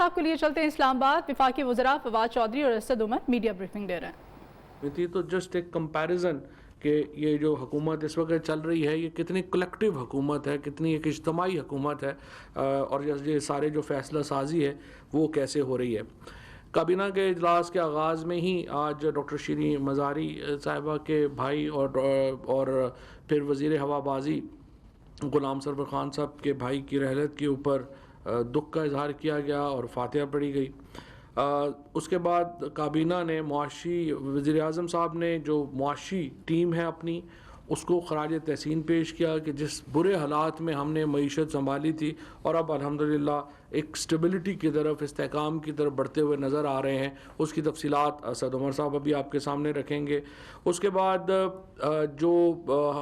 صاحب کے لیے چلتے ہیں اسلام آباد. وفاقی وزراء فواد چودھری اور اسد عمر میڈیا بریفنگ دے رہے ہیں. یہ تو جسٹ ایک کمپیریزن کہ یہ جو حکومت اس وقت چل رہی ہے یہ کتنی کلیکٹیو حکومت ہے, کتنی ایک اجتماعی حکومت ہے, اور یہ سارے جو فیصلہ سازی ہے وہ کیسے ہو رہی ہے. کابینہ کے اجلاس کے آغاز میں ہی آج ڈاکٹر شیریں مزاری صاحبہ کے بھائی اور پھر وزیر ہوا بازی غلام سرور خان صاحب کے بھائی کی رحلت کے اوپر دکھ کا اظہار کیا گیا اور فاتحہ پڑھی گئی. اس کے بعد کابینہ نے معاشی وزیر اعظم صاحب نے جو معاشی ٹیم ہے اپنی اس کو خراج تحسین پیش کیا کہ جس برے حالات میں ہم نے معیشت سنبھالی تھی اور اب الحمدللہ ایک سٹیبلٹی کی طرف, استحکام کی طرف بڑھتے ہوئے نظر آ رہے ہیں. اس کی تفصیلات اسد عمر صاحب ابھی آپ کے سامنے رکھیں گے. اس کے بعد جو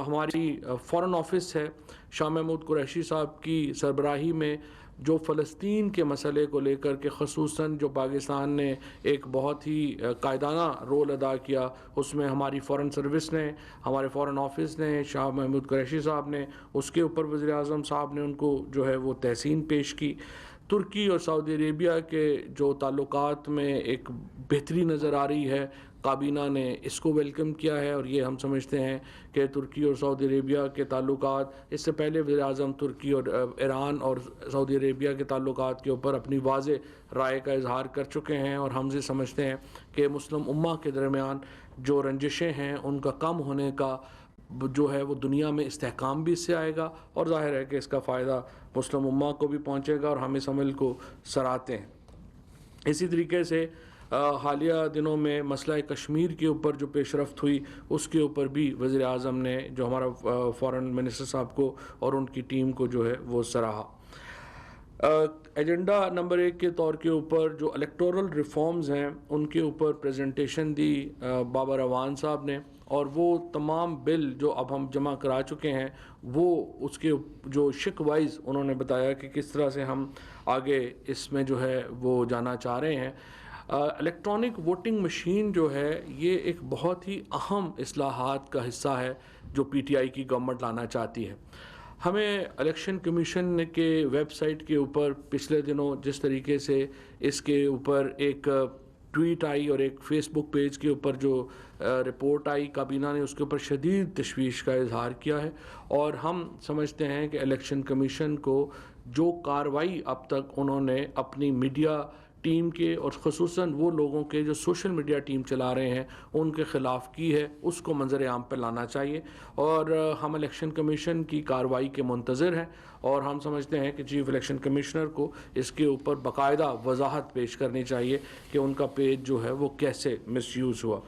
ہماری فارن آفس ہے شاہ محمود قریشی صاحب کی سربراہی میں جو فلسطین کے مسئلے کو لے کر کے خصوصاً جو پاکستان نے ایک بہت ہی قائدانہ رول ادا کیا, اس میں ہماری فارن سروس نے, ہمارے فارن آفس نے, شاہ محمود قریشی صاحب نے, اس کے اوپر وزیر اعظم صاحب نے ان کو جو ہے وہ تحسین پیش کی. ترکی اور سعودی عربیہ کے جو تعلقات میں ایک بہتری نظر آ رہی ہے, کابینہ نے اس کو ویلکم کیا ہے, اور یہ ہم سمجھتے ہیں کہ ترکی اور سعودی عربیہ کے تعلقات, اس سے پہلے وزیر اعظم ترکی اور ایران اور سعودی عربیہ کے تعلقات کے اوپر اپنی واضح رائے کا اظہار کر چکے ہیں, اور ہم یہ سمجھتے ہیں کہ مسلم امہ کے درمیان جو رنجشیں ہیں ان کا کم ہونے کا جو ہے وہ دنیا میں استحکام بھی اس سے آئے گا, اور ظاہر ہے کہ اس کا فائدہ مسلم امہ کو بھی پہنچے گا, اور ہم اس عمل کو سراہتے ہیں. اسی طریقے سے حالیہ دنوں میں مسئلہ کشمیر کے اوپر جو پیش رفت ہوئی اس کے اوپر بھی وزیر اعظم نے جو ہمارا فارن منسٹر صاحب کو اور ان کی ٹیم کو جو ہے وہ سراہا. ایجنڈا نمبر 1 کے طور کے اوپر جو الیکٹورل ریفارمز ہیں ان کے اوپر پریزنٹیشن دی بابر اعوان صاحب نے, اور وہ تمام بل جو اب ہم جمع کرا چکے ہیں وہ اس کے جو شک وائز انہوں نے بتایا کہ کس طرح سے ہم آگے اس میں جو ہے وہ جانا چاہ رہے ہیں. الیکٹرانک ووٹنگ مشین جو ہے یہ ایک بہت ہی اہم اصلاحات کا حصہ ہے جو پی ٹی آئی کی گورنمنٹ لانا چاہتی ہے. ہمیں الیکشن کمیشن کے ویب سائٹ کے اوپر پچھلے دنوں جس طریقے سے اس کے اوپر ایک ٹویٹ آئی اور ایک فیس بک پیج کے اوپر جو رپورٹ آئی, کابینہ نے اس کے اوپر شدید تشویش کا اظہار کیا ہے, اور ہم سمجھتے ہیں کہ الیکشن کمیشن کو جو کارروائی اب تک انہوں نے اپنی میڈیا ٹیم کے اور خصوصاً وہ لوگوں کے جو سوشل میڈیا ٹیم چلا رہے ہیں ان کے خلاف کی ہے اس کو منظر عام پہ لانا چاہیے, اور ہم الیکشن کمیشن کی کارروائی کے منتظر ہیں, اور ہم سمجھتے ہیں کہ چیف الیکشن کمشنر کو اس کے اوپر باقاعدہ وضاحت پیش کرنی چاہیے کہ ان کا پیج جو ہے وہ کیسے مس یوز ہوا.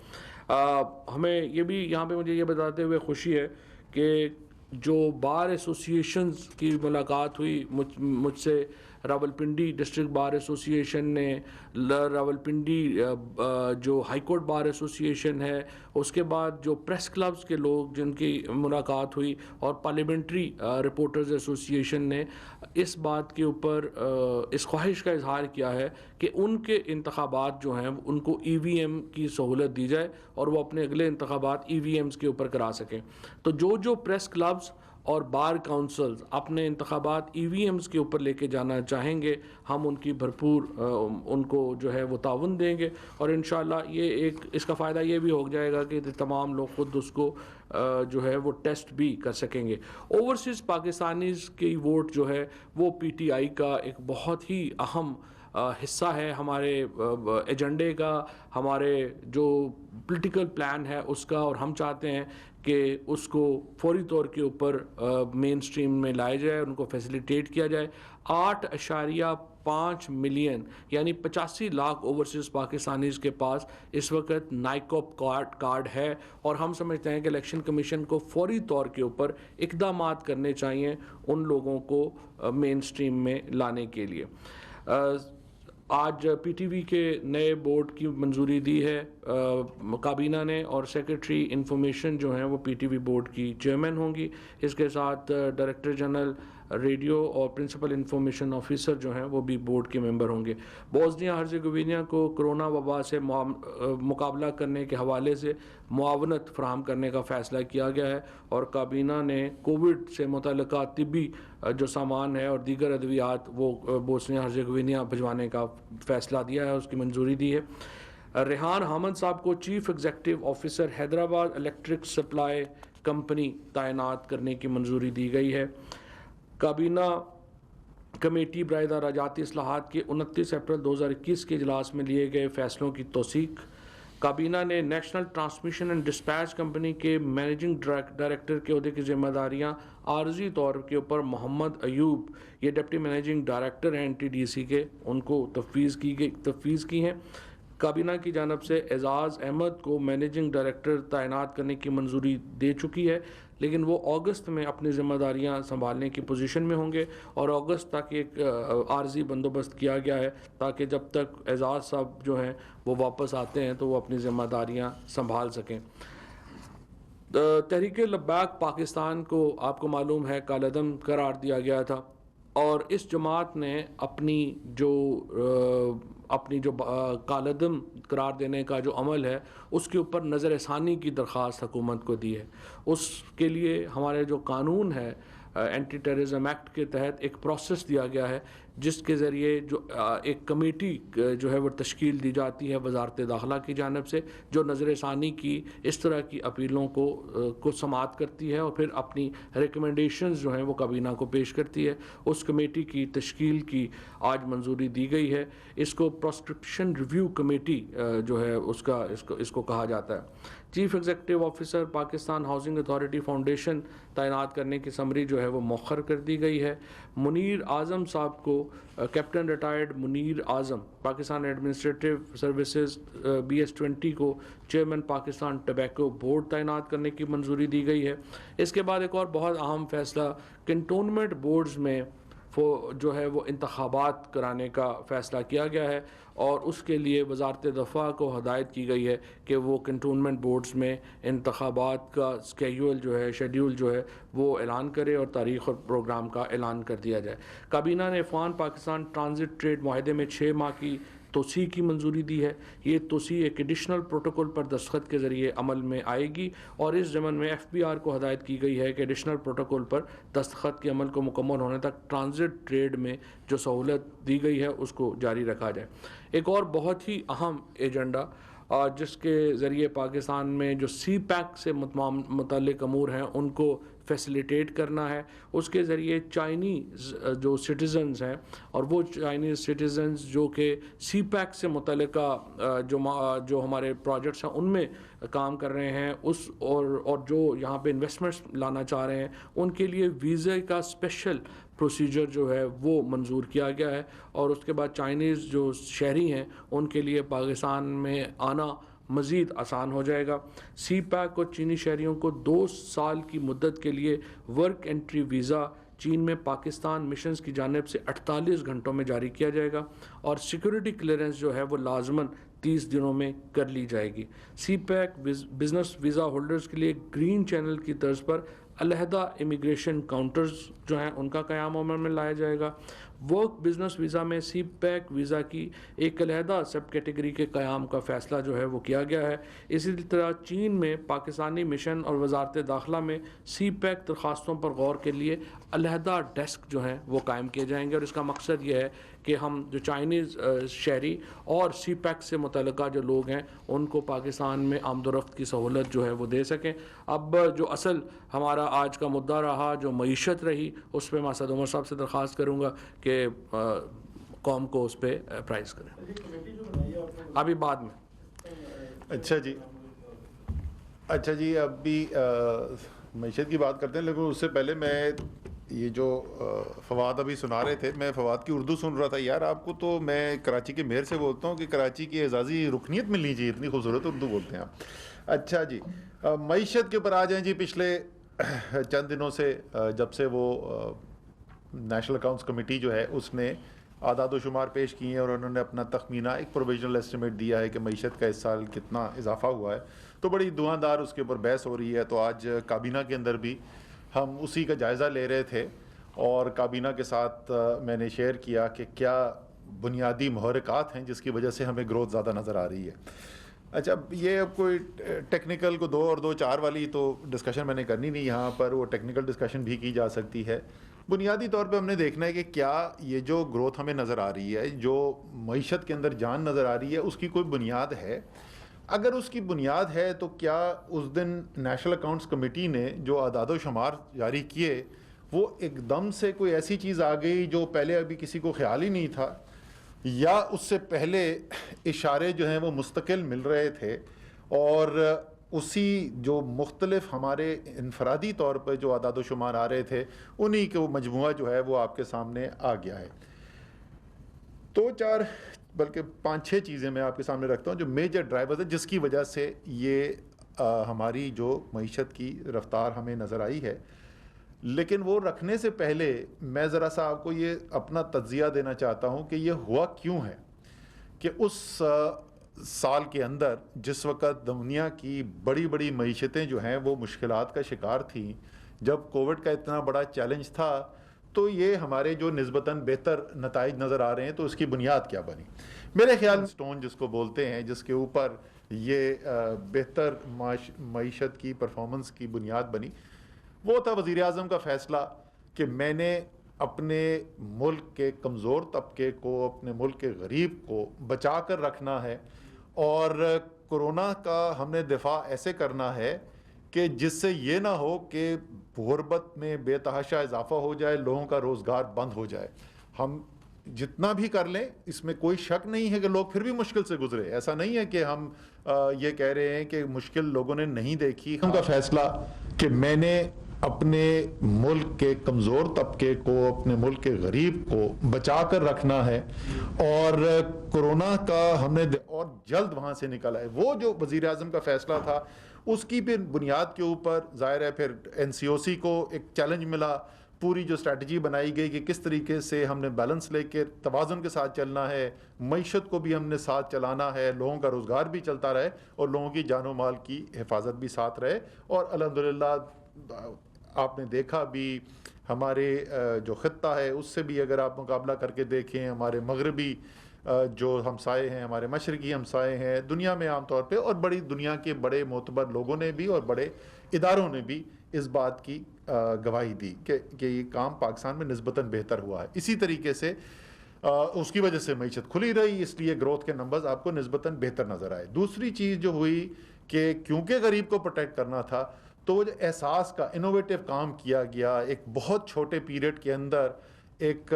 ہمیں یہ بھی یہاں پہ مجھے یہ بتاتے ہوئے خوشی ہے کہ جو بار ایسوسیشنز کی ملاقات ہوئی مجھ سے, راولپنڈی ڈسٹرکٹ بار ایسوسیشن نے, راولپنڈی جو ہائی کورٹ بار ایسوسیشن ہے, اس کے بعد جو پریس کلبز کے لوگ جن کی ملاقات ہوئی, اور پارلیمنٹری رپورٹرز ایسوسیشن نے اس بات کے اوپر اس خواہش کا اظہار کیا ہے کہ ان کے انتخابات جو ہیں ان کو ای وی ایم کی سہولت دی جائے اور وہ اپنے اگلے انتخابات ای وی ایمز کے اوپر کرا سکیں. تو جو پریس کلبز اور بار کاؤنسلز اپنے انتخابات ای وی ایمز کے اوپر لے کے جانا چاہیں گے, ہم ان کی بھرپور ان کو جو ہے وہ تعاون دیں گے, اور انشاءاللہ یہ ایک اس کا فائدہ یہ بھی ہو جائے گا کہ تمام لوگ خود اس کو جو ہے وہ ٹیسٹ بھی کر سکیں گے. اوورسیز پاکستانیز کی ووٹ جو ہے وہ پی ٹی آئی کا ایک بہت ہی اہم حصہ ہے ہمارے ایجنڈے کا, ہمارے جو پولیٹیکل پلان ہے اس کا, اور ہم چاہتے ہیں کہ اس کو فوری طور کے اوپر مین اسٹریم میں لایا جائے, ان کو فیسیلیٹیٹ کیا جائے. 8.5 ملین یعنی 85 لاکھ اوورسیز پاکستانیز کے پاس اس وقت نائکوپ کارڈ ہے, اور ہم سمجھتے ہیں کہ الیکشن کمیشن کو فوری طور کے اوپر اقدامات کرنے چاہیے ان لوگوں کو مین اسٹریم میں لانے کے لیے. آج پی ٹی وی کے نئے بورڈ کی منظوری دی ہے کابینہ نے, اور سیکریٹری انفارمیشن جو ہیں وہ پی ٹی وی بورڈ کی چیئرمین ہوں گی. اس کے ساتھ ڈائریکٹر جنرل ریڈیو اور پرنسپل انفارمیشن آفیسر جو ہیں وہ بھی بورڈ کے ممبر ہوں گے۔ بوسنیا ہرزیگوینیا کو کرونا وبا سے مقابلہ کرنے کے حوالے سے معاونت فراہم کرنے کا فیصلہ کیا گیا ہے، اور کابینہ نے کووڈ سے متعلقہ طبی جو سامان ہے اور دیگر ادویات وہ بوسنیا ہرزیگوینیا بھجوانے کا فیصلہ دیا ہے، اس کی منظوری دی ہے۔ ریحان حامد صاحب کو chief executive officer Hyderabad electric supply company تعینات کرنے کی منظوری دی گئی ہے۔ کابینہ کمیٹی برائے دراجاتی اصلاحات کے 29 اپریل 2021 کے اجلاس میں لیے گئے فیصلوں کی توثیق۔ کابینہ نے national transmission and dispatch company کے مینیجنگ ڈائریکٹر کے عہدے کی ذمہ داریاں عارضی طور کے اوپر محمد ایوب، یہ ڈپٹی مینیجنگ ڈائریکٹر ہیں NTDC کے، ان کو تفویض کی ہیں۔ کابینہ کی جانب سے اعزاز احمد کو مینیجنگ ڈائریکٹر تعینات کرنے کی منظوری دے چکی ہے، لیکن وہ اگست میں اپنی ذمہ داریاں سنبھالنے کی پوزیشن میں ہوں گے، اور اگست تک ایک عارضی بندوبست کیا گیا ہے تاکہ جب تک اعزاز صاحب جو ہیں وہ واپس آتے ہیں تو وہ اپنی ذمہ داریاں سنبھال سکیں۔ تحریک لبیک پاکستان کو آپ کو معلوم ہے کالعدم قرار دیا گیا تھا، اور اس جماعت نے اپنی جو کالعدم قرار دینے کا جو عمل ہے اس کے اوپر نظر ثانی کی درخواست حکومت کو دی ہے۔ اس کے لیے ہمارے جو قانون ہے اینٹی ٹیررزم ایکٹ کے تحت ایک پروسیس دیا گیا ہے، جس کے ذریعے جو ایک کمیٹی جو ہے وہ تشکیل دی جاتی ہے وزارت داخلہ کی جانب سے، جو نظر ثانی کی اس طرح کی اپیلوں کو سماعت کرتی ہے اور پھر اپنی ریکمنڈیشنز جو ہیں وہ کابینہ کو پیش کرتی ہے۔ اس کمیٹی کی تشکیل کی آج منظوری دی گئی ہے۔ اس کو پرسکرپشن ریویو کمیٹی جو ہے اس کو کہا جاتا ہے۔ Chief executive officer Pakistan housing authority foundation تعینات کرنے کی سمری جو ہے وہ مؤخر کر دی گئی ہے۔ منیر اعظم صاحب کو کیپٹن ریٹائرڈ منیر اعظم پاکستان ایڈمنسٹریٹو سروسز BS20 کو چیئرمین پاکستان ٹبیکو بورڈ تعینات کرنے کی منظوری دی گئی ہے۔ اس کے بعد ایک اور بہت اہم فیصلہ کنٹونمنٹ بورڈز میں جو ہے وہ انتخابات کرانے کا فیصلہ کیا گیا ہے، اور اس کے لیے وزارت دفاع کو ہدایت کی گئی ہے کہ وہ کنٹونمنٹ بورڈز میں انتخابات کا شیڈیول جو ہے وہ اعلان کرے اور تاریخ اور پروگرام کا اعلان کر دیا جائے۔ کابینہ نے افغان پاکستان ٹرانزٹ ٹریڈ معاہدے میں 6 ماہ کی توسیع کی منظوری دی ہے۔ یہ توسیع ایک ایڈیشنل پروٹوکول پر دستخط کے ذریعے عمل میں آئے گی، اور اس ضمن میں FBR کو ہدایت کی گئی ہے کہ ایڈیشنل پروٹوکول پر دستخط کے عمل کو مکمل ہونے تک ٹرانزٹ ٹریڈ میں جو سہولت دی گئی ہے اس کو جاری رکھا جائے۔ ایک اور بہت ہی اہم ایجنڈا جس کے ذریعے پاکستان میں جو CPEC سے متعلق امور ہیں ان کو فیسیلیٹیٹ کرنا ہے، اس کے ذریعے چائنیز جو سٹیزنز ہیں اور وہ چائنیز سٹیزنز جو کہ CPEC سے متعلقہ جو ہمارے پروجیکٹس ہیں ان میں کام کر رہے ہیں اور جو یہاں پہ انویسٹمنٹس لانا چاہ رہے ہیں، ان کے لیے ویزے کا اسپیشل پروسیجر جو ہے وہ منظور کیا گیا ہے، اور اس کے بعد چائنیز جو شہری ہیں ان کے لیے پاکستان میں آنا مزید آسان ہو جائے گا۔ CPEC اور چینی شہریوں کو 2 سال کی مدت کے لیے ورک انٹری ویزا چین میں پاکستان مشنز کی جانب سے 48 گھنٹوں میں جاری کیا جائے گا، اور سیکورٹی کلیئرنس جو ہے وہ لازماً 30 دنوں میں کر لی جائے گی۔ CPEC بزنس ویزا ہولڈرز کے لیے گرین چینل کی طرز پر علیحدہ امیگریشن کاؤنٹرز جو ہیں ان کا قیام عمل میں لایا جائے گا۔ ورک بزنس ویزا میں CPEC ویزا کی ایک علیحدہ سب کیٹیگری کے قیام کا فیصلہ جو ہے وہ کیا گیا ہے۔ اسی طرح چین میں پاکستانی مشن اور وزارت داخلہ میں CPEC درخواستوں پر غور کے لیے علیحدہ ڈیسک جو ہیں وہ قائم کیے جائیں گے، اور اس کا مقصد یہ ہے کہ ہم جو چائنیز شہری اور CPEC سے متعلقہ جو لوگ ہیں ان کو پاکستان میں آمد و رفت کی سہولت جو ہے وہ دے سکیں۔ اب جو اصل ہمارا آج کا مدعا رہا جو معیشت رہی، اس پہ میں اسد عمر صاحب سے درخواست کروں گا کہ قوم کو اس پہ پرائز کریں، ابھی بعد میں۔ اچھا جی اب بھی معیشت کی بات کرتے ہیں، لیکن اس سے پہلے میں یہ جو فواد ابھی سنا رہے تھے، میں فواد کی اردو سن رہا تھا۔ یار آپ کو تو میں کراچی کے میئر سے بولتا ہوں کہ کراچی کی اعزازی رکنیت ملنی چاہیے، اتنی خوبصورت اردو بولتے ہیں آپ۔ اچھا جی معیشت کے اوپر آ جائیں جی۔ پچھلے چند دنوں سے جب سے وہ نیشنل اکاؤنٹس کمیٹی جو ہے اس نے اعداد و شمار پیش کیے ہیں اور انہوں نے اپنا تخمینہ ایک پروویژنل ایسٹیمیٹ دیا ہے کہ معیشت کا اس سال کتنا اضافہ ہوا ہے، تو بڑی دھواندار اس کے اوپر بحث ہو رہی ہے۔ تو آج کابینہ کے اندر بھی ہم اسی کا جائزہ لے رہے تھے، اور کابینہ کے ساتھ میں نے شیئر کیا کہ کیا بنیادی محرکات ہیں جس کی وجہ سے ہمیں گروتھ زیادہ نظر آ رہی ہے. اچھا یہ اب کوئی ٹیکنیکل کو 2 اور 2 4 والی تو ڈسکشن میں نے کرنی نہیں یہاں پر, وہ ٹیکنیکل ڈسکشن بھی کی جا سکتی ہے. بنیادی طور پہ ہم نے دیکھنا ہے کہ کیا یہ جو گروتھ ہمیں نظر آ رہی ہے, جو معیشت کے اندر جان نظر آ رہی ہے, اس کی کوئی بنیاد ہے. اگر اس کی بنیاد ہے تو کیا اس دن نیشنل اکاؤنٹس کمیٹی نے جو اعداد و شمار جاری کیے وہ ایک دم سے کوئی ایسی چیز آ گئی جو پہلے ابھی کسی کو خیال ہی نہیں تھا, یا اس سے پہلے اشارے جو ہیں وہ مستقل مل رہے تھے اور اسی جو مختلف ہمارے انفرادی طور پر جو اعداد و شمار آ رہے تھے انہی کے مجموعہ جو ہے وہ آپ کے سامنے آ گیا ہے. 2 4 بلکہ 5 6 چیزیں میں آپ کے سامنے رکھتا ہوں جو میجر ڈرائیورز ہیں جس کی وجہ سے یہ ہماری جو معیشت کی رفتار ہمیں نظر آئی ہے. لیکن وہ رکھنے سے پہلے میں ذرا سا آپ کو یہ اپنا تجزیہ دینا چاہتا ہوں کہ یہ ہوا کیوں ہے کہ اس سال کے اندر جس وقت دنیا کی بڑی بڑی معیشتیں جو ہیں وہ مشکلات کا شکار تھیں, جب کووڈ کا اتنا بڑا چیلنج تھا, تو یہ ہمارے جو نسبتاً بہتر نتائج نظر آ رہے ہیں. تو اس کی بنیاد کیا بنی؟ میرے خیال میں سٹون جس کو بولتے ہیں, جس کے اوپر یہ بہتر معیشت کی پرفارمنس کی بنیاد بنی, وہ تھا وزیر اعظم کا فیصلہ کہ میں نے اپنے ملک کے کمزور طبقے کو, اپنے ملک کے غریب کو بچا کر رکھنا ہے, اور کورونا کا ہم نے دفاع ایسے کرنا ہے کہ جس سے یہ نہ ہو کہ غربت میں بے تحاشا اضافہ ہو جائے, لوگوں کا روزگار بند ہو جائے. ہم جتنا بھی کر لیں اس میں کوئی شک نہیں ہے کہ لوگ پھر بھی مشکل سے گزرے. ایسا نہیں ہے کہ ہم یہ کہہ رہے ہیں کہ مشکل لوگوں نے نہیں دیکھی. ان کا فیصلہ کہ میں نے اپنے ملک کے کمزور طبقے کو, اپنے ملک کے غریب کو بچا کر رکھنا ہے, اور کورونا کا ہم نے اور جلد وہاں سے نکل آئے. وہ جو وزیر اعظم کا فیصلہ تھا اس کی پھر بنیاد کے اوپر ظاہر ہے پھر NCOC کو ایک چیلنج ملا. پوری جو اسٹریٹجی بنائی گئی کہ کس طریقے سے ہم نے بیلنس لے کے توازن کے ساتھ چلنا ہے, معیشت کو بھی ہم نے ساتھ چلانا ہے, لوگوں کا روزگار بھی چلتا رہے اور لوگوں کی جان و مال کی حفاظت بھی ساتھ رہے. اور الحمدللہ آپ نے دیکھا بھی ہمارے جو خطہ ہے اس سے بھی اگر آپ مقابلہ کر کے دیکھیں, ہمارے مغربی جو ہمسائے ہیں, ہمارے مشرقی ہمسائے ہیں دنیا میں عام طور پہ, اور بڑی دنیا کے بڑے معتبر لوگوں نے بھی اور بڑے اداروں نے بھی اس بات کی گواہی دی کہ یہ کام پاکستان میں نسبتاً بہتر ہوا ہے. اسی طریقے سے اس کی وجہ سے معیشت کھلی رہی, اس لیے گروتھ کے نمبرز آپ کو نسبتاً بہتر نظر آئے. دوسری چیز جو ہوئی کہ کیونکہ غریب کو پروٹیکٹ کرنا تھا تو وہ جو احساس کا انوویٹو کام کیا گیا, ایک بہت چھوٹے پیریڈ کے اندر ایک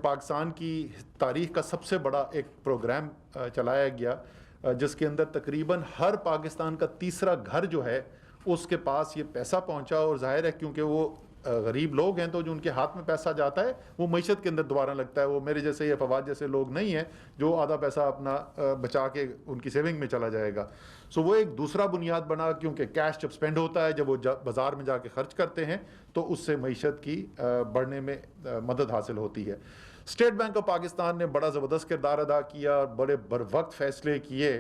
پاکستان کی تاریخ کا سب سے بڑا ایک پروگرام چلایا گیا جس کے اندر تقریباً ہر پاکستان کا تیسرا گھر جو ہے اس کے پاس یہ پیسہ پہنچا. اور ظاہر ہے کیونکہ وہ غریب لوگ ہیں تو جو ان کے ہاتھ میں پیسہ جاتا ہے وہ معیشت کے اندر دوبارہ لگتا ہے. وہ میرے جیسے یا فواد جیسے لوگ نہیں ہیں جو آدھا پیسہ اپنا بچا کے ان کی سیونگ میں چلا جائے گا. سو وہ ایک دوسرا بنیاد بنا, کیونکہ کیش جب سپینڈ ہوتا ہے, جب وہ بازار میں جا کے خرچ کرتے ہیں تو اس سے معیشت کی بڑھنے میں مدد حاصل ہوتی ہے. اسٹیٹ بینک آف پاکستان نے بڑا زبردست کردار ادا کیا, بڑے بر وقت فیصلے کیے,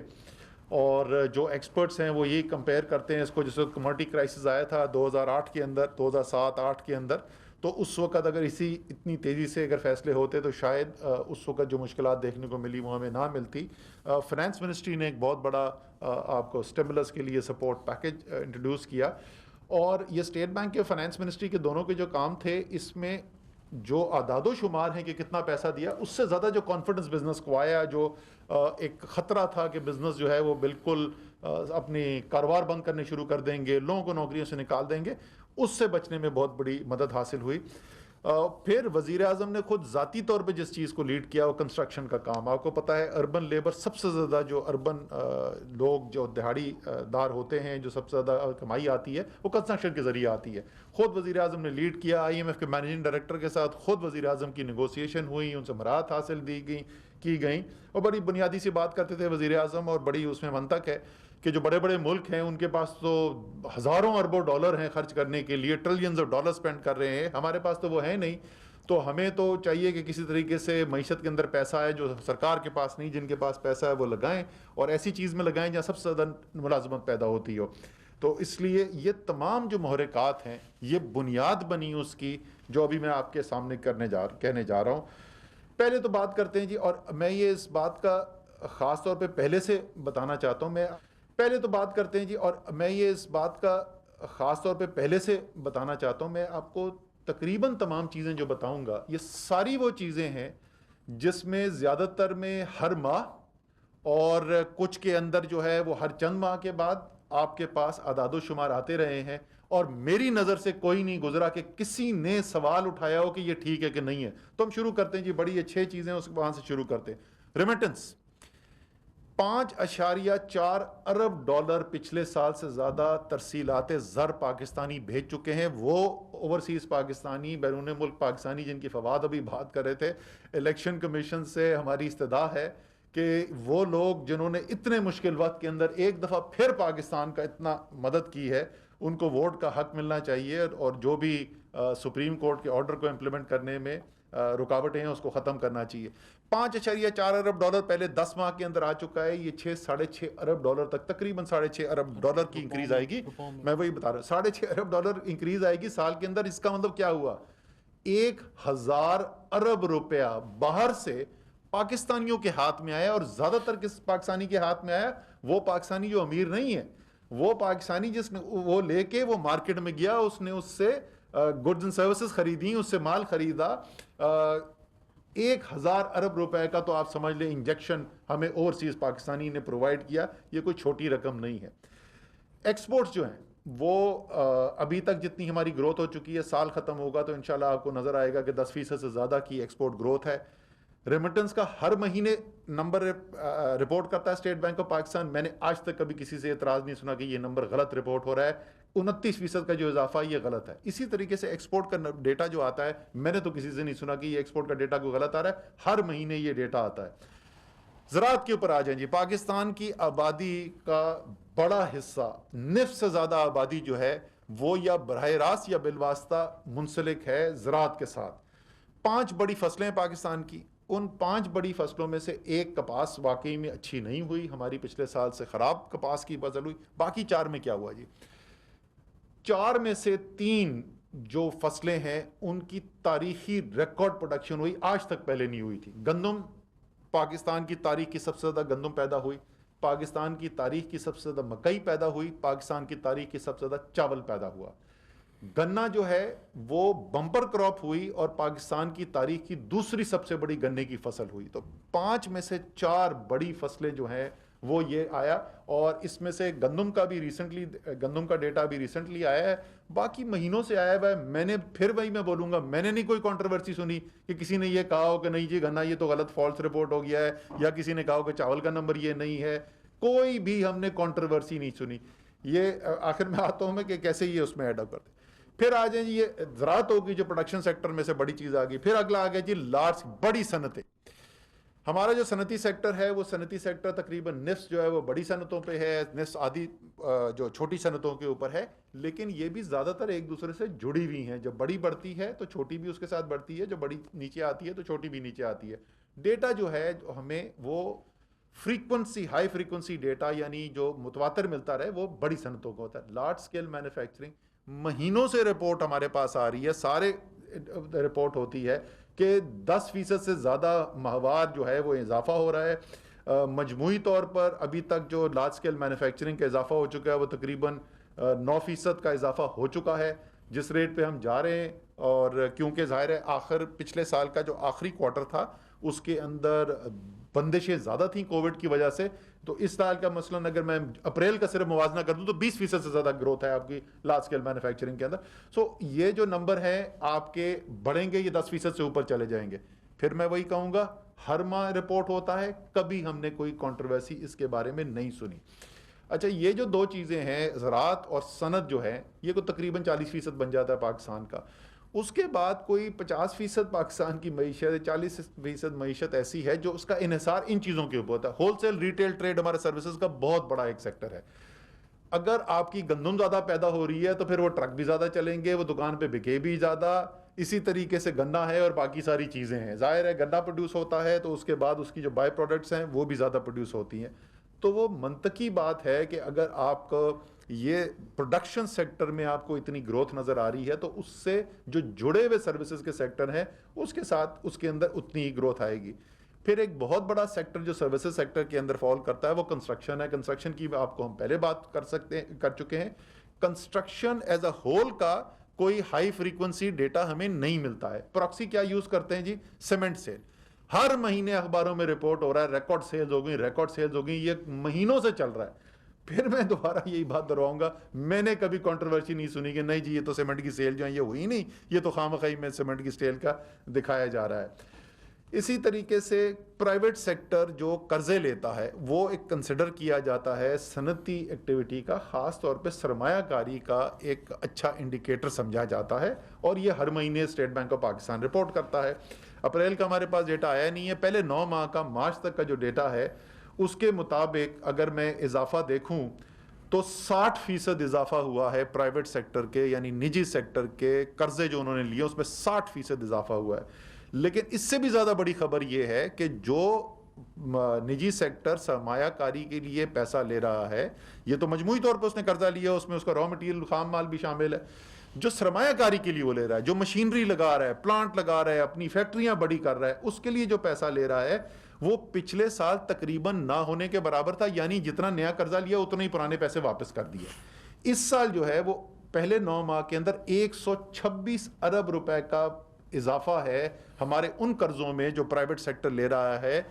اور جو ایکسپرٹس ہیں وہ یہی کمپیئر کرتے ہیں اس کو جس وقت کموڈٹی کرائسس آیا تھا 2008 کے اندر, 2007-8 کے اندر, تو اس وقت اگر اتنی تیزی سے اگر فیصلے ہوتے تو شاید اس وقت جو مشکلات دیکھنے کو ملی وہ ہمیں نہ ملتی. فنانس منسٹری نے ایک بہت بڑا آپ کو اسٹیمولس کے لیے سپورٹ پیکج انٹروڈیوس کیا, اور یہ اسٹیٹ بینک کے فنانس منسٹری کے دونوں کے جو کام تھے اس میں جو اعداد و شمار ہیں کہ کتنا پیسہ دیا, اس سے زیادہ جو کانفیڈنس بزنس کو آیا, جو ایک خطرہ تھا کہ بزنس جو ہے وہ بالکل اپنی کاروبار بند کرنے شروع کر دیں گے, لوگوں کو نوکریوں سے نکال دیں گے, اس سے بچنے میں بہت بڑی مدد حاصل ہوئی. پھر وزیر اعظم نے خود ذاتی طور پہ جس چیز کو لیڈ کیا وہ کنسٹرکشن کا کام. آپ کو پتہ ہے اربن لیبر سب سے زیادہ جو اربن لوگ جو دہاڑی دار ہوتے ہیں, جو سب سے زیادہ کمائی آتی ہے وہ کنسٹرکشن کے ذریعے آتی ہے. خود وزیر اعظم نے لیڈ کیا, IMF کے مینیجنگ ڈائریکٹر کے ساتھ خود وزیر اعظم کی نیگوسیشن ہوئی, ان سے مراحت حاصل کی گئیں, اور بڑی بنیادی سی بات کرتے تھے وزیر اعظم, اور بڑی اس میں منطق ہے کہ جو بڑے بڑے ملک ہیں ان کے پاس تو ہزاروں اربوں ڈالر ہیں خرچ کرنے کے لیے, ٹریلینز آف ڈالر سپینڈ کر رہے ہیں, ہمارے پاس تو وہ ہے نہیں. تو ہمیں تو چاہیے کہ کسی طریقے سے معیشت کے اندر پیسہ ہے جو سرکار کے پاس نہیں, جن کے پاس پیسہ ہے وہ لگائیں, اور ایسی چیز میں لگائیں جہاں سب سے زیادہ ملازمت پیدا ہوتی ہو. تو اس لیے یہ تمام جو محرکات ہیں یہ بنیاد بنی اس کی جو ابھی میں آپ کے سامنے کہنے جا رہا ہوں. پہلے تو بات کرتے ہیں جی, اور میں یہ اس بات کا خاص طور پہ پہلے سے بتانا چاہتا ہوں, میں آپ کو تقریباً تمام چیزیں جو بتاؤں گا یہ ساری وہ چیزیں ہیں جس میں زیادہ تر میں ہر ماہ اور کچھ کے اندر جو ہے وہ ہر چند ماہ کے بعد آپ کے پاس اعداد و شمار آتے رہے ہیں, اور میری نظر سے کوئی نہیں گزرا کہ کسی نے سوال اٹھایا ہو کہ یہ ٹھیک ہے کہ نہیں ہے. تو ہم شروع کرتے ہیں جی, بڑی اچھی چیزیں اس وہاں سے شروع کرتے ہیں. ریمیٹنس 5.4 ارب ڈالر پچھلے سال سے زیادہ ترسیلات زر پاکستانی بھیج چکے ہیں. وہ اوورسیز پاکستانی, بیرون ملک پاکستانی جن کی فواد ابھی بات کر رہے تھے, الیکشن کمیشن سے ہماری استدعا ہے کہ وہ لوگ جنہوں نے اتنے مشکل وقت کے اندر ایک دفعہ پھر پاکستان کا اتنا مدد کی ہے, ان کو ووٹ کا حق ملنا چاہیے, اور جو بھی سپریم کورٹ کے آرڈر کو امپلیمنٹ کرنے میں رکاوٹیں ہیں اس کو ختم کرنا چاہیے. 5.4 ارب ڈالر پہلے 10 ماہ کے اندر آ چکا ہے, یہ 6.5 ارب ڈالر تک, تقریباً 6.5 ارب ڈالر کی انکریز آئے گی. میں وہی بتا رہا ہوں, 6.5 ارب ڈالر انکریز آئے گی سال کے اندر. اس کا مطلب کیا ہوا, 1000 ارب روپیہ باہر سے پاکستانیوں کے ہاتھ میں آیا, اور زیادہ تر کس پاکستانی کے ہاتھ میں آیا, وہ پاکستانی جو امیر نہیں ہے, وہ پاکستانی جس نے وہ لے کے وہ مارکیٹ میں گیا, اس نے اس سے گڈز اینڈ سروسز خریدی, اس سے مال خریدا. 1000 ارب روپے کا تو آپ سمجھ لیں انجیکشن ہمیں اوورسیز پاکستانی نے پرووائڈ کیا. یہ کوئی چھوٹی رقم نہیں ہے. ایکسپورٹس جو ہیں وہ ابھی تک جتنی ہماری گروتھ ہو چکی ہے, سال ختم ہوگا تو انشاءاللہ آپ کو نظر آئے گا کہ 10% سے زیادہ کی ایکسپورٹ گروتھ ہے. ریمیٹنس کا ہر مہینے نمبر رپورٹ کرتا ہے اسٹیٹ بینک آف پاکستان. میں نے آج تک کبھی کسی سے اعتراض نہیں سنا کہ یہ نمبر غلط رپورٹ ہو رہا ہے. 29% کا جو اضافہ یہ غلط ہے. اسی طریقے سے ایکسپورٹ کا ڈیٹا جو آتا ہے, میں نے تو کسی سے نہیں سنا کہ یہ ایکسپورٹ کا ڈیٹا کوئی غلط آ رہا ہے. ہر مہینے یہ ڈیٹا آتا ہے. زراعت کے اوپر آ جائیں جی. پاکستان کی آبادی کا بڑا حصہ, نصف سے زیادہ آبادی جو ہے وہ یا براہ راست یا بالواسطہ منسلک ہے زراعت کے ساتھ. 5 بڑی فصلیں ہیں پاکستان کی. ان 5 بڑی فصلوں میں سے ایک کپاس واقعی میں اچھی نہیں ہوئی, ہماری پچھلے سال سے خراب کپاس کی فصل ہوئی. باقی 4 میں کیا ہوا جی, 4 میں سے 3 جو فصلیں ہیں ان کی تاریخی ریکارڈ پروڈکشن ہوئی, آج تک پہلے نہیں ہوئی تھی. گندم, پاکستان کی تاریخ کی سب سے زیادہ گندم پیدا ہوئی. پاکستان کی تاریخ کی سب سے زیادہ مکئی پیدا ہوئی. پاکستان کی تاریخ کی سب سے زیادہ چاول پیدا ہوا. گنا جو ہے وہ بمپر کراپ ہوئی, اور پاکستان کی تاریخ کی دوسری سب سے بڑی گنے کی فصل ہوئی. تو 5 میں سے 4 بڑی فصلیں جو ہیں وہ یہ آیا, اور اس میں سے گندم کا ڈیٹا بھی ریسنٹلی آیا ہے. باقی مہینوں سے آیا ہوا ہے. میں نے پھر وہی میں بولوں گا, میں نے نہیں کوئی کنٹروورسی سنی کہ کسی نے یہ کہا ہو کہ نہیں جی گنا یہ تو غلط فالس رپورٹ ہو گیا ہے, یا کسی نے کہا ہو کہ چاول کا نمبر یہ نہیں ہے. کوئی بھی ہم نے کنٹروورسی نہیں سنی. یہ آخر میں آتا ہوں میں کہ کیسے یہ اس میں ایڈ اپ کرتے. پھر آ جائیں جی, یہ زراعت ہوگی جو پروڈکشن سیکٹر میں سے بڑی چیز آ گئی. پھر اگلا آ گیا جی لارج بڑی صنعتیں. ہمارا جو صنعتی سیکٹر ہے وہ صنعتی سیکٹر تقریباً نصف جو ہے وہ بڑی صنعتوں پہ ہے, نصف آدھی جو چھوٹی صنعتوں کے اوپر ہے. لیکن یہ بھی زیادہ تر ایک دوسرے سے جڑی ہوئی ہیں. جب بڑی بڑھتی ہے تو چھوٹی بھی اس کے ساتھ بڑھتی ہے, جو بڑی نیچے آتی ہے تو چھوٹی بھی نیچے آتی ہے. ڈیٹا جو ہے ہمیں وہ فریکوینسی, ہائی فریکوینسی ڈیٹا یعنی جو متواتر ملتا رہے, وہ بڑی صنعتوں کو ہوتا ہے. لارج اسکیل مینوفیکچرنگ مہینوں سے رپورٹ ہمارے پاس آ رہی ہے, سارے رپورٹ ہوتی ہے کہ 10% سے زیادہ ماہوار جو ہے وہ اضافہ ہو رہا ہے. مجموعی طور پر ابھی تک جو لارج اسکیل مینوفیکچرنگ کا اضافہ ہو چکا ہے وہ تقریباً 9% کا اضافہ ہو چکا ہے جس ریٹ پہ ہم جا رہے ہیں. اور کیونکہ ظاہر ہے پچھلے سال کا جو آخری کوارٹر تھا اس کے اندر بندشیں زیادہ تھیں کووڈ کی وجہ سے, تو اس سال کا مثلاً اگر میں اپریل کا صرف موازنہ کر دوں تو 20% سے زیادہ گروتھ ہے آپ کی لارج اسکیل مینوفیکچرنگ کے اندر. سو یہ جو نمبر ہیں آپ کے بڑھیں گے, یہ 10% سے اوپر چلے جائیں گے. پھر میں وہی کہوں گا, ہر ماہ رپورٹ ہوتا ہے, کبھی ہم نے کوئی کنٹروورسی اس کے بارے میں نہیں سنی. اچھا, یہ جو 2 چیزیں ہیں زراعت اور صنعت جو ہے, یہ کو تقریباً 40% بن جاتا ہے پاکستان کا. اس کے بعد کوئی 50% پاکستان کی معیشت, 40% معیشت ایسی ہے جو اس کا انحصار ان چیزوں کے اوپر ہوتا ہے. ہول سیل ریٹیل ٹریڈ ہمارے سروسز کا بہت بڑا ایک سیکٹر ہے. اگر آپ کی گندم زیادہ پیدا ہو رہی ہے تو پھر وہ ٹرک بھی زیادہ چلیں گے, وہ دکان پہ بکے بھی زیادہ. اسی طریقے سے گنا ہے اور باقی ساری چیزیں ہیں. ظاہر ہے گنا پروڈیوس ہوتا ہے تو اس کے بعد اس کی جو بائی پروڈکٹس ہیں وہ بھی زیادہ پروڈیوس ہوتی ہیں. تو وہ منطقی بات ہے کہ اگر آپ کو یہ پروڈکشن سیکٹر میں آپ کو اتنی گروتھ نظر آ رہی ہے تو اس سے جو جڑے ہوئے سروسز کے سیکٹر ہیں اس کے ساتھ اس کے اندر اتنی ہی گروتھ آئے گی. پھر ایک بہت بڑا سیکٹر جو سروسز سیکٹر کے اندر فال کرتا ہے وہ کنسٹرکشن ہے. کنسٹرکشن کی آپ کو ہم پہلے بات کر چکے ہیں. کنسٹرکشن ایز اے ہول کا کوئی ہائی فریکوینسی ڈیٹا ہمیں نہیں ملتا ہے. پراکسی کیا یوز کرتے ہیں جی؟ Cement cell. ہر مہینے اخباروں میں رپورٹ ہو رہا ہے ریکارڈ سیلز ہو گئی, یہ مہینوں سے چل رہا ہے. پھر میں دوبارہ یہی بات دہراؤں گا, میں نے کبھی کنٹروورسی نہیں سنی کہ نہیں جی یہ تو سیمنٹ کی سیل جو ہے یہ ہوئی نہیں, یہ تو خواہ میں سیمنٹ کی سیل کا دکھایا جا رہا ہے. اسی طریقے سے پرائیویٹ سیکٹر جو قرضے لیتا ہے وہ ایک کنسیڈر کیا جاتا ہے صنعتی ایکٹیویٹی کا, خاص طور پہ سرمایہ کاری کا ایک اچھا انڈیکیٹر سمجھا جاتا ہے, اور یہ ہر مہینے state bank of Pakistan report کرتا ہے. اپریل کا ہمارے پاس ڈیٹا آیا نہیں ہے, پہلے 9 ماہ کا مارچ تک کا جو ڈیٹا ہے اس کے مطابق اگر میں اضافہ دیکھوں تو 60% اضافہ ہوا ہے پرائیویٹ سیکٹر کے, یعنی نجی سیکٹر کے قرضے جو انہوں نے لیے اس میں 60% اضافہ ہوا ہے. لیکن اس سے بھی زیادہ بڑی خبر یہ ہے کہ جو نجی سیکٹر سرمایہ کاری کے لیے پیسہ لے رہا ہے, یہ تو مجموعی طور پر اس نے قرضہ لیا, اس میں اس کا را مٹیریل خام مال بھی شامل ہے, جو سرمایہ کاری کے لیے وہ لے رہا ہے, جو مشینری لگا رہا ہے, پلانٹ لگا رہا ہے, اپنی فیکٹریاں بڑی کر رہا ہے, اس کے لیے جو پیسہ لے رہا ہے وہ پچھلے سال تقریباً نہ ہونے کے برابر تھا. یعنی جتنا نیا قرضہ لیا اتنے ہی پرانے پیسے واپس کر دیے. اس سال جو ہے وہ پہلے 9 ماہ کے اندر 126 ارب روپے کا اضافہ ہے ہمارے ان قرضوں میں جو پرائیویٹ سیکٹر لے رہا ہے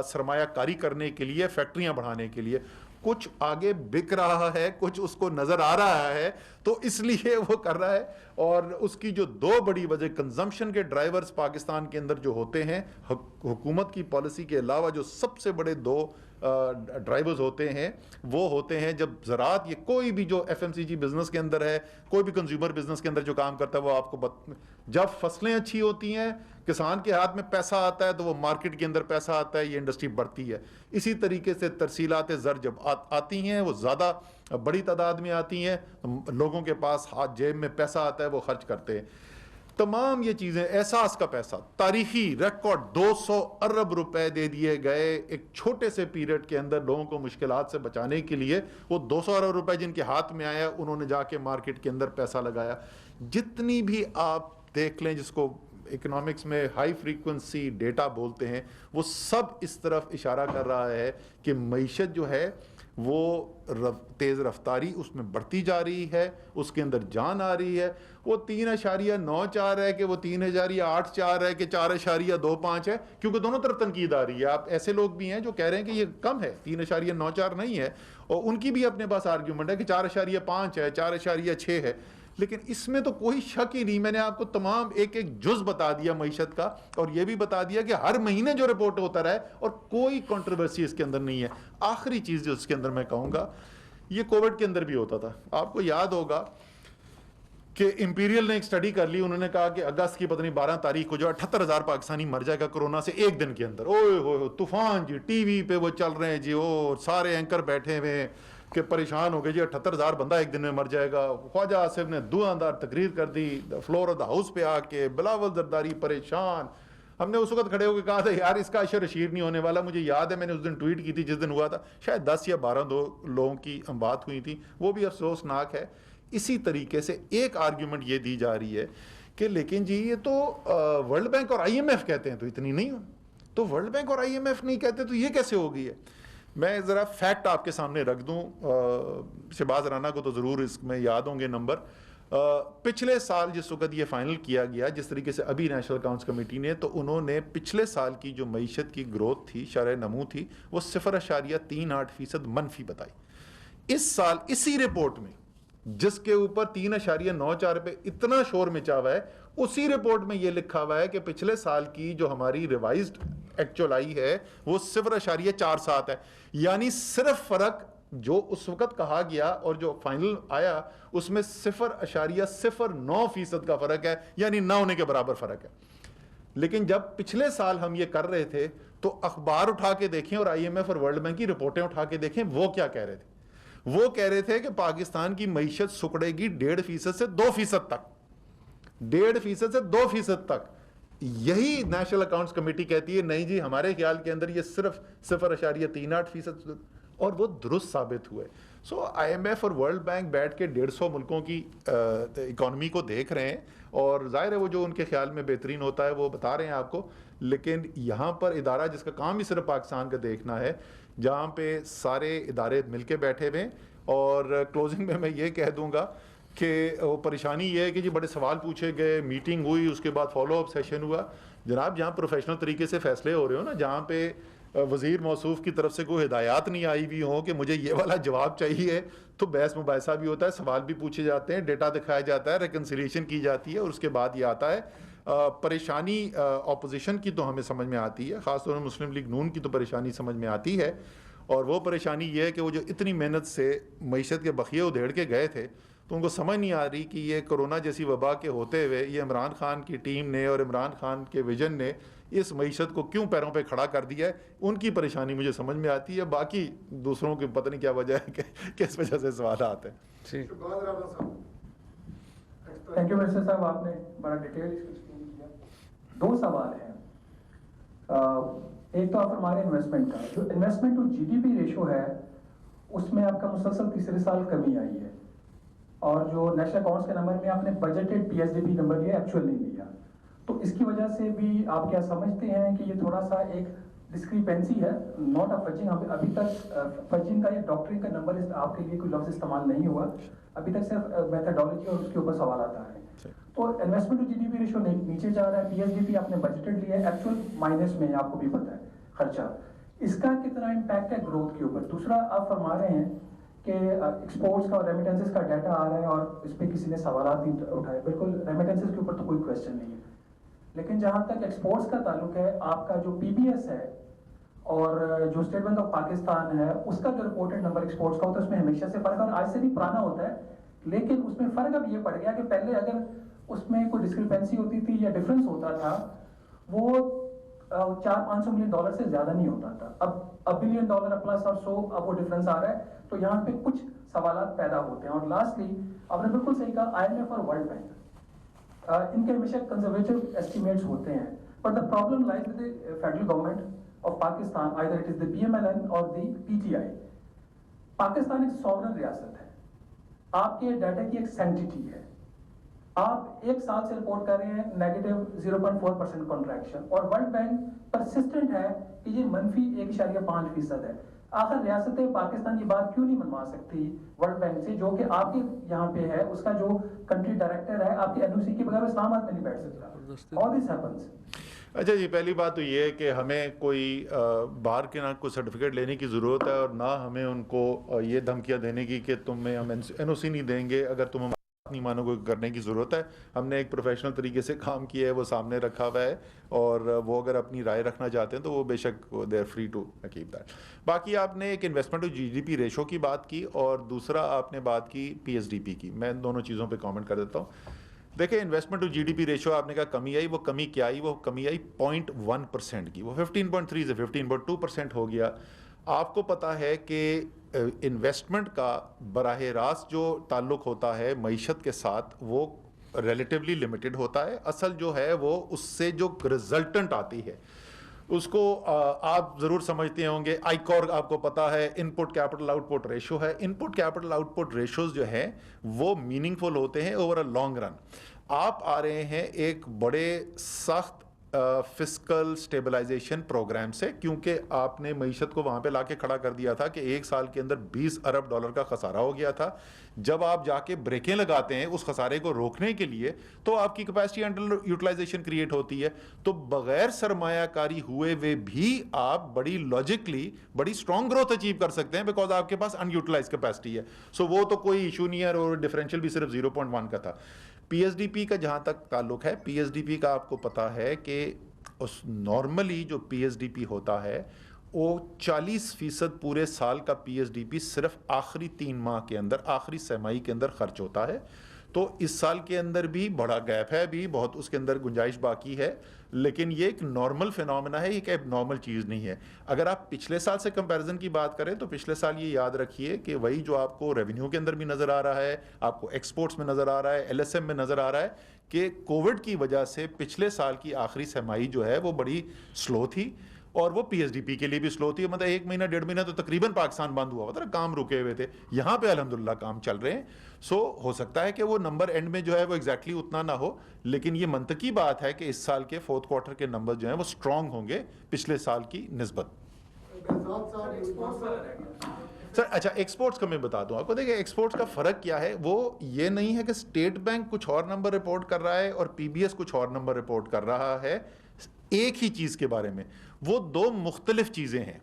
سرمایہ کاری کرنے کے لیے, فیکٹریاں بڑھانے کے لیے. کچھ آگے بک رہا ہے, کچھ اس کو نظر آ رہا ہے تو اس لیے وہ کر رہا ہے. اور اس کی جو 2 بڑی وجہ کنزمپشن کے ڈرائیورز پاکستان کے اندر جو ہوتے ہیں, حکومت کی پالیسی کے علاوہ جو سب سے بڑے 2 ڈرائیورز ہوتے ہیں وہ ہوتے ہیں جب زراعت, یہ کوئی بھی جو ایف ایم سی جی بزنس کے اندر ہے, کوئی بھی کنزیومر بزنس کے اندر جو کام کرتا ہے, وہ آپ کو جب فصلیں اچھی ہوتی ہیں, کسان کے ہاتھ میں پیسہ آتا ہے تو وہ مارکیٹ کے اندر پیسہ آتا ہے, یہ انڈسٹری بڑھتی ہے. اسی طریقے سے ترسیلات زر جب آتی ہیں وہ زیادہ بڑی تعداد میں آتی ہیں, لوگوں کے پاس ہاتھ جیب میں پیسہ آتا ہے, وہ خرچ کرتے ہیں. تمام یہ چیزیں, احساس کا پیسہ, تاریخی ریکارڈ 200 ارب روپے دے دیے گئے ایک چھوٹے سے پیریڈ کے اندر لوگوں کو مشکلات سے بچانے کے لیے. وہ 200 ارب روپے جن کے ہاتھ میں آیا انہوں نے جا کے مارکیٹ کے اندر پیسہ لگایا. جتنی بھی آپ دیکھ لیں جس کو اکنامکس میں ہائی فریکوینسی ڈیٹا بولتے ہیں, وہ سب اس طرف اشارہ کر رہا ہے کہ معیشت جو ہے وہ تیز رفتاری اس میں بڑھتی جا رہی ہے, اس کے اندر جان آ رہی ہے. وہ 3.94 ہے کہ وہ 3.84 ہے کہ 4.25 ہے, کیونکہ دونوں طرف تنقید آ رہی ہے. آپ ایسے لوگ بھی ہیں جو کہہ رہے ہیں کہ یہ کم ہے, 3.94 نہیں ہے, اور ان کی بھی اپنے پاس آرگیومنٹ ہے کہ 4.5 ہے, 4.6 ہے. لیکن اس میں تو کوئی شک ہی نہیں. میں نے آپ کو تمام ایک جز بتا دیا معیشت کا, اور یہ بھی بتا دیا کہ ہر مہینے جو رپورٹ ہوتا رہا ہے, اور کوئی کنٹروورسی اس کے اندر نہیں ہے. آخری چیز جو اس کے اندر میں کہوں گا, یہ کووڈ کے اندر بھی ہوتا تھا. آپ کو یاد ہوگا کہ امپیریل نے ایک سٹڈی کر لی, انہوں نے کہا کہ اگست کی پتہ نہیں 12 تاریخ کو جو 78,000 پاکستانی مر جائے گا کورونا سے ایک دن کے اندر. اوئے ہوئے طوفان جی, ٹی وی پہ وہ چل رہے ہیں جی, وہ سارے اینکر بیٹھے ہوئے ہیں کہ پریشان ہو گئے جی, 78,000 بندہ ایک دن میں مر جائے گا. خواجہ آصف نے دعاندار تقریر کر دی فلور آف دا ہاؤس پہ آ کے, بلاول زرداری پریشان. ہم نے اس وقت کھڑے ہو کے کہا تھا یار اس کا اشر اشیر نہیں ہونے والا. مجھے یاد ہے میں نے اس دن ٹویٹ کی تھی جس دن ہوا تھا, شاید 10 یا 12 لوگوں کی بات ہوئی تھی, وہ بھی افسوسناک ہے. اسی طریقے سے ایک آرگیومنٹ یہ دی جا رہی ہے کہ لیکن جی یہ تو ورلڈ بینک اور آئی ایم ایف کہتے ہیں تو اتنی نہیں ہو, تو ورلڈ بینک اور آئی ایم ایف نہیں کہتے تو یہ کیسے ہو گئی ہے. میں ذرا فیکٹ آپ کے سامنے رکھ دوں, شہباز رانا کو تو ضرور اس میں یاد ہوں گے نمبر. پچھلے سال جس وقت یہ فائنل کیا گیا, جس طریقے سے ابھی نیشنل اکاؤنٹس کمیٹی نے, تو انہوں نے پچھلے سال کی جو معیشت کی گروتھ تھی, شرح نمو تھی, وہ 0.38% منفی بتائی. اس سال اسی رپورٹ میں جس کے اوپر 3.94 پہ اتنا شور مچا ہوا ہے, اسی رپورٹ میں یہ لکھا ہوا ہے کہ پچھلے سال کی جو ہماری ریوائزڈ ایکچوئل آئی ہے وہ 0.47 ہے. یعنی صرف فرق جو اس وقت کہا گیا اور جو فائنل آیا اس میں 0.09% کا فرق ہے, یعنی نہ ہونے کے برابر فرق ہے. لیکن جب پچھلے سال ہم یہ کر رہے تھے تو اخبار اٹھا کے دیکھیں اور آئی ایم ایف اور ورلڈ بینک کی رپورٹیں اٹھا کے دیکھیں, وہ کیا کہہ رہے تھے. وہ کہہ رہے تھے کہ پاکستان کی معیشت سکڑے گی 1.5% سے 2% تک, 1.5% سے 2% تک. یہی نیشنل اکاؤنٹس کمیٹی کہتی ہے نہیں جی ہمارے خیال کے اندر یہ صرف 0.38%. اور وہ درست ثابت ہوئے. سو آئی ایم ایف اور ورلڈ بینک بیٹھ کے 150 ملکوں کی اکانومی کو دیکھ رہے ہیں, اور ظاہر ہے وہ جو ان کے خیال میں بہترین ہوتا ہے وہ بتا رہے ہیں آپ کو, لیکن یہاں پر ادارہ جس کا کام ہی صرف پاکستان کا دیکھنا ہے, جہاں پہ سارے ادارے مل کے بیٹھے ہوئے. اور کلوزنگ میں یہ کہہ دوں گا کہ وہ پریشانی یہ ہے کہ جی بڑے سوال پوچھے گئے, میٹنگ ہوئی, اس کے بعد فالو اپ سیشن ہوا. جناب جہاں پروفیشنل طریقے سے فیصلے ہو رہے ہو نا, جہاں پہ وزیر موصوف کی طرف سے کوئی ہدایات نہیں آئی ہوئی ہوں کہ مجھے یہ والا جواب چاہیے, تو بحث مباحثہ بھی ہوتا ہے, سوال بھی پوچھے جاتے ہیں, ڈیٹا دکھایا جاتا ہے, ریکنسیلیشن کی جاتی ہے, اور اس کے بعد یہ آتا ہے. پریشانی اپوزیشن کی تو ہمیں سمجھ میں آتی ہے, خاص طور پر مسلم لیگ نون کی تو پریشانی سمجھ میں آتی ہے. اور وہ پریشانی یہ ہے کہ وہ جو اتنی محنت سے معیشت کے بخیے ادھیڑ کے گئے تھے, تو ان کو سمجھ نہیں آ رہی کہ یہ کرونا جیسی وبا کے ہوتے ہوئے یہ عمران خان کی ٹیم نے اور عمران خان کے ویژن نے اس معیشت کو کیوں پیروں پہ کھڑا کر دیا ہے. ان کی پریشانی مجھے سمجھ میں آتی ہے, باقی دوسروں کی پتہ نہیں کیا وجہ ہے کہ کس وجہ سے سوالات ہیں. تھینک یو مرسد صاحب, آپ نے بڑا ڈیٹیل ایکسپلین کیا. 2 سوال ہیں. ایک تو آپ فرما رہے ہیں انویسٹمنٹ کا, جو investment to G D P ratio ہے اس میں آپ کا مسلسل تیسرے سال کمی آئی ہے, اور جو نیشنل اکاؤنٹس کے نمبر میں آپ نے budgeted P S D P number لیا, ایکچوئل نہیں لیا, تو اس کی وجہ سے بھی آپ کیا سمجھتے ہیں کہ یہ تھوڑا سا ایک ڈسکریپنسی ہے, ناٹ اے فجنگ. ابھی تک فجنگ کا یا ڈاکٹرنگ کا نمبر آپ کے لیے کوئی لفظ استعمال نہیں ہوا, ابھی تک صرف میتھڈالوجی اور اس کے اوپر سوالات آ رہے ہیں. تو investment to G D P ratio نیچے جا رہا ہے, پی ایس ڈی پی آپ نے بجٹڈ لیا ہے, ایکچوئل مائنس میں, آپ کو بھی پتہ ہے خرچہ. اس کا کتنا امپیکٹ ہے گروتھ کے اوپر؟ دوسرا آپ فرما رہے ہیں کہ ایکسپورٹس کا اور ریمیٹنسز کا ڈیٹا آ رہا ہے اور اس پہ کسی نے سوالات بھی اٹھائے. بالکل ریمیٹنسز کے اوپر تو کوئی کویشچن نہیں ہے, لیکن جہاں تک ایکسپورٹس کا تعلق ہے, آپ کا جو پی بی ایس ہے اور جو اسٹیٹ بینک آف پاکستان ہے, اس کا جو رپورٹڈ نمبر ایکسپورٹس کا ہوتا ہے اس میں ہمیشہ سے فرق ہے, اور آج سے بھی پرانا ہوتا ہے, لیکن اس میں فرق اب یہ پڑ گیا کہ پہلے اگر اس میں کوئی ڈسکریپنسی ہوتی تھی یا ڈفرینس ہوتا تھا, وہ $400-500 ملین سے زیادہ نہیں ہوتا تھا. اب بلین ڈالر پلس اور سو اب وہ ڈفرینس آ رہا ہے, تو یہاں پہ کچھ سوالات پیدا ہوتے ہیں. اور لاسٹلی آپ نے بالکل صحیح کہا, آئی ایم ایف اور ورلڈ بینک ان کے ہمیشہ کنزرویٹو ایسٹیمیٹس ہوتے ہیں, but the problem lies with the federal government of Pakistan, either it is the P M L N or the P T I. Pakistan ایک سوورن ریاست ہے, آپ کے ڈیٹا کی ایک سینٹیٹی ہے, آپ 1 سال سے رپورٹ کر رہے ہیں نیگیٹو 0.4% کنٹریکشن, اور ورلڈ بینک پرسسٹنٹ ہے کہ یہ منفی 1.5% ہے. آخر ریاست پاکستان یہ بات کیوں نہیں منوا سکتی ورلڈ بینک سے, جو کہ آپ کے یہاں پہ ہے, اس کا جو کنٹری ڈائریکٹر ہے آپ کے این او سی کے بغیر اسلام آباد میں نہیں بیٹھ سکتا. آل دس ہیپنس. اچھا جی, پہلی بات تو یہ ہے کہ ہمیں کوئی باہر کے نہ کوئی سرٹیفکیٹ لینے کی ضرورت ہے, اور نہ ہمیں ان کو یہ دھمکیاں دینے کی کہ تمہیں ہم این او سی نہیں دیں گے اگر تم نہیں مانو کو کرنے کی ضرورت ہے. ہم نے ایک پروفیشنل طریقے سے کام کیا ہے, وہ سامنے رکھا ہوا ہے, اور وہ اگر اپنی رائے رکھنا چاہتے ہیں تو وہ بے شک they are free to keep that. باقی آپ نے ایک investment to G D P ratio کی بات کی, اور دوسرا آپ نے بات کی پی ایس ڈی پی کی. میں ان دونوں چیزوں پہ کامنٹ کر دیتا ہوں. دیکھیں, investment to G D P ratio آپ نے کہا کمی آئی, وہ کمی کیا آئی؟ وہ کمی آئی 0.1% کی, وہ 15.3 سے 15.2% ہو گیا. آپ کو پتہ ہے کہ انویسٹمنٹ کا براہ راست جو تعلق ہوتا ہے معیشت کے ساتھ وہ ریلیٹیولی لمیٹڈ ہوتا ہے. اصل جو ہے وہ اس سے جو رزلٹنٹ آتی ہے اس کو آپ ضرور سمجھتے ہوں گے. آئی کور آپ کو پتا ہے ان پٹ کیپٹل آؤٹ پٹ ریشو ہے. ان پٹ کیپٹل آؤٹ پٹ ریشوز جو ہیں وہ میننگ فل ہوتے ہیں اوور اے لانگ رن. آپ آ رہے ہیں ایک بڑے سخت فسکل سٹیبلائزیشن پروگرام سے, کیونکہ آپ نے معیشت کو وہاں پہ لا کے کھڑا کر دیا تھا کہ 1 سال کے اندر $20 ارب کا خسارہ ہو گیا تھا. جب آپ جا کے بریکیں لگاتے ہیں اس خسارے کو روکنے کے لیے تو آپ کی کیپیسٹی انڈر یوٹیلائزیشن کریٹ ہوتی ہے. تو بغیر سرمایہ کاری ہوئے ہوئے بھی آپ بڑی لاجکلی بڑی اسٹرانگ گروتھ اچیو کر سکتے ہیں, بیکاز آپ کے پاس ان یوٹیلائز کیپیسٹی ہے. سو وہ تو کوئی ایشو نہیں ہے, اور ڈفرینشیل بھی صرف 0.1 کا تھا. پی ایس ڈی پی کا جہاں تک تعلق ہے, پی ایس ڈی پی کا آپ کو پتا ہے کہ اس نارملی جو پی ایس ڈی پی ہوتا ہے وہ 40% پورے سال کا پی ایس ڈی پی صرف آخری 3 ماہ کے اندر, آخری سہ کے اندر خرچ ہوتا ہے. تو اس سال کے اندر بھی بڑا گیپ ہے, بھی بہت اس کے اندر گنجائش باقی ہے, لیکن یہ ایک نارمل فینومینا ہے, یہ ایک ایب نارمل چیز نہیں ہے. اگر آپ پچھلے سال سے کمپیریزن کی بات کریں تو پچھلے سال یہ یاد رکھیے کہ وہی جو آپ کو ریونیو کے اندر بھی نظر آ رہا ہے, آپ کو ایکسپورٹس میں نظر آ رہا ہے, ایل ایس ایم میں نظر آ رہا ہے کہ کووڈ کی وجہ سے پچھلے سال کی آخری سہ ماہی جو ہے وہ بڑی سلو تھی, اور وہ پی ایس ڈی پی کے لیے بھی سلو تھی. مطلب 1 مہینہ 1.5 مہینہ تو تقریباً پاکستان بند ہوا تھا, کام رکے ہوئے تھے. یہاں پہ الحمدللہ کام چل رہے ہیں. سو ہو سکتا ہے کہ وہ نمبر اینڈ میں جو ہے وہ ایگزیکٹلی اتنا نہ ہو, لیکن یہ منطقی بات ہے کہ اس سال کے 4th کوارٹر کے نمبر جو ہیں وہ اسٹرانگ ہوں گے پچھلے سال کی نسبت. سر اچھا ایکسپورٹس کا میں بتا دوں آپ کو. دیکھیں ایکسپورٹس کا فرق کیا ہے, وہ یہ نہیں ہے کہ اسٹیٹ بینک کچھ اور نمبر رپورٹ کر رہا ہے اور پی بی ایس کچھ اور نمبر رپورٹ کر رہا ہے ایک ہی چیز کے بارے میں. وہ دو مختلف چیزیں ہیں.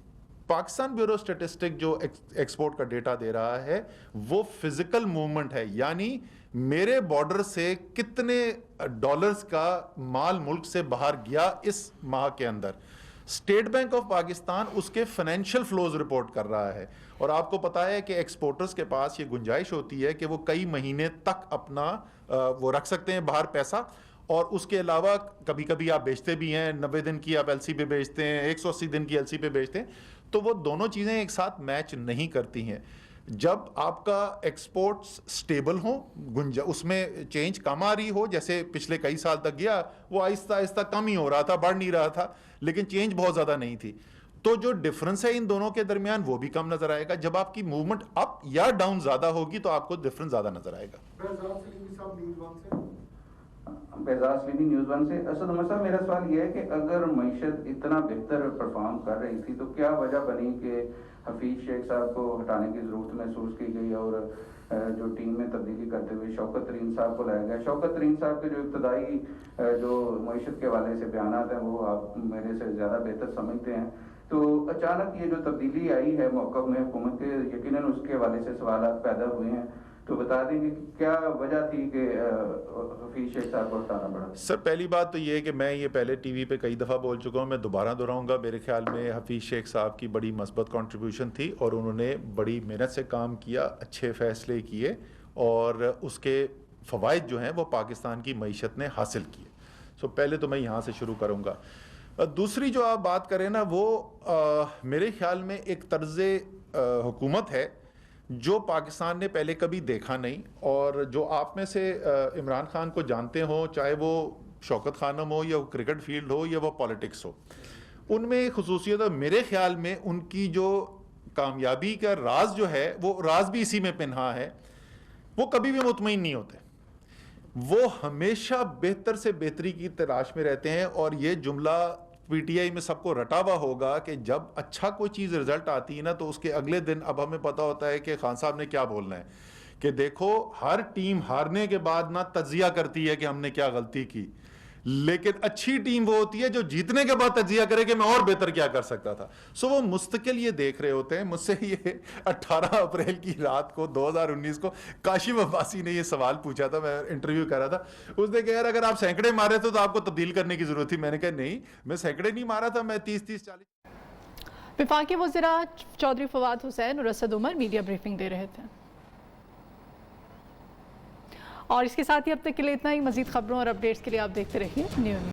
پاکستان بیورو اسٹیٹسٹک جو ایکسپورٹ کا ڈیٹا دے رہا ہے وہ فزیکل موومنٹ ہے, یعنی میرے بارڈر سے کتنے ڈالرز کا مال ملک سے باہر گیا اس ماہ کے اندر. اسٹیٹ بینک آف پاکستان اس کے فائنینشیل فلوز رپورٹ کر رہا ہے, اور آپ کو پتا ہے کہ ایکسپورٹرز کے پاس یہ گنجائش ہوتی ہے کہ وہ کئی مہینے تک اپنا وہ رکھ سکتے ہیں باہر پیسہ, اور اس کے علاوہ کبھی کبھی آپ بیچتے بھی ہیں, 90 دن کی آپ ایل سی پہ بیچتے ہیں, 180 دن کی ایل سی پہ بیچتے ہیں, تو وہ دونوں چیزیں ایک ساتھ میچ نہیں کرتی ہیں. جب آپ کا ایکسپورٹس سٹیبل ہوں, اس میں چینج کم آ رہی ہو, جیسے پچھلے کئی سال تک گیا وہ آہستہ آہستہ کم ہی ہو رہا تھا, بڑھ نہیں رہا تھا, لیکن چینج بہت زیادہ نہیں تھی, تو جو ڈفرنس ہے ان دونوں کے درمیان وہ بھی کم نظر آئے گا. جب آپ کی موومنٹ اپ یا ڈاؤن زیادہ ہوگی تو آپ کو ڈفرنس زیادہ نظر آئے گا. بہزاد سلیمی نیوز 1 سے. اسد عمر صاحب میرا سوال یہ ہے کہ اگر معیشت اتنا بہتر پرفارم کر رہی تھی تو کیا وجہ بنی کہ حفیظ شیخ صاحب کو ہٹانے کی ضرورت محسوس کی گئی اور جو ٹیم میں تبدیلی کرتے ہوئے شوکت ترین صاحب کو لایا گیا. شوکت ترین صاحب کے جو ابتدائی جو معیشت کے حوالے سے بیانات ہیں وہ آپ میرے سے زیادہ بہتر سمجھتے ہیں, تو اچانک یہ جو تبدیلی آئی ہے موقف میں حکومت کے, یقیناً اس کے حوالے سے سوالات پیدا ہوئے ہیں, تو بتا دیں گے کہ کیا وجہ تھی کہ حفیظ شیخ صاحب کو ہٹانا پڑا. سر پہلی بات تو یہ ہے کہ میں یہ پہلے ٹی وی پہ کئی دفعہ بول چکا ہوں, میں دوبارہ دہراؤں گا. میرے خیال میں حفیظ شیخ صاحب کی بڑی مثبت کنٹریبیوشن تھی اور انہوں نے بڑی محنت سے کام کیا, اچھے فیصلے کیے, اور اس کے فوائد جو ہیں وہ پاکستان کی معیشت نے حاصل کیے. سو پہلے تو میں یہاں سے شروع کروں گا. دوسری جو آپ بات کریں نا, وہ میرے خیال میں ایک طرز حکومت ہے جو پاکستان نے پہلے کبھی دیکھا نہیں, اور جو آپ میں سے عمران خان کو جانتے ہوں, چاہے وہ شوکت خانم ہو یا وہ کرکٹ فیلڈ ہو یا وہ پالیٹکس ہو, ان میں ایک خصوصیت ہے میرے خیال میں, ان کی جو کامیابی کا راز جو ہے وہ راز بھی اسی میں پنہا ہے. وہ کبھی بھی مطمئن نہیں ہوتے, وہ ہمیشہ بہتر سے بہتری کی تلاش میں رہتے ہیں. اور یہ جملہ پی ٹی آئی میں سب کو رٹا ہوا ہوگا کہ جب اچھا کوئی چیز رزلٹ آتی ہے نا تو اس کے اگلے دن اب ہمیں پتہ ہوتا ہے کہ خان صاحب نے کیا بولنا ہے, کہ دیکھو ہر ٹیم ہارنے کے بعد نہ تجزیہ کرتی ہے کہ ہم نے کیا غلطی کی, لیکن اچھی ٹیم وہ ہوتی ہے جو جیتنے کے بعد تجزیہ کرے کہ میں اور بہتر کیا کر سکتا تھا. سو وہ مستقل یہ دیکھ رہے ہوتے ہیں. مجھ سے یہ 18 اپریل کی رات کو 2019 کو کاشف عباسی نے یہ سوال پوچھا تھا, میں انٹرویو کر رہا تھا, اس نے کہا یار اگر آپ سینکڑے مارے تھے تو آپ کو تبدیل کرنے کی ضرورت تھی. میں نے کہا نہیں, میں سینکڑے نہیں مارا تھا, میں 30-40. وفاقی وزراء چودھری فواد حسین اور اسد عمر میڈیا بریفنگ دے رہے تھے. اور اس کے ساتھ ہی اب تک کے لیے اتنا ہی. مزید خبروں اور اپڈیٹس کے لیے آپ دیکھتے رہیے نیو.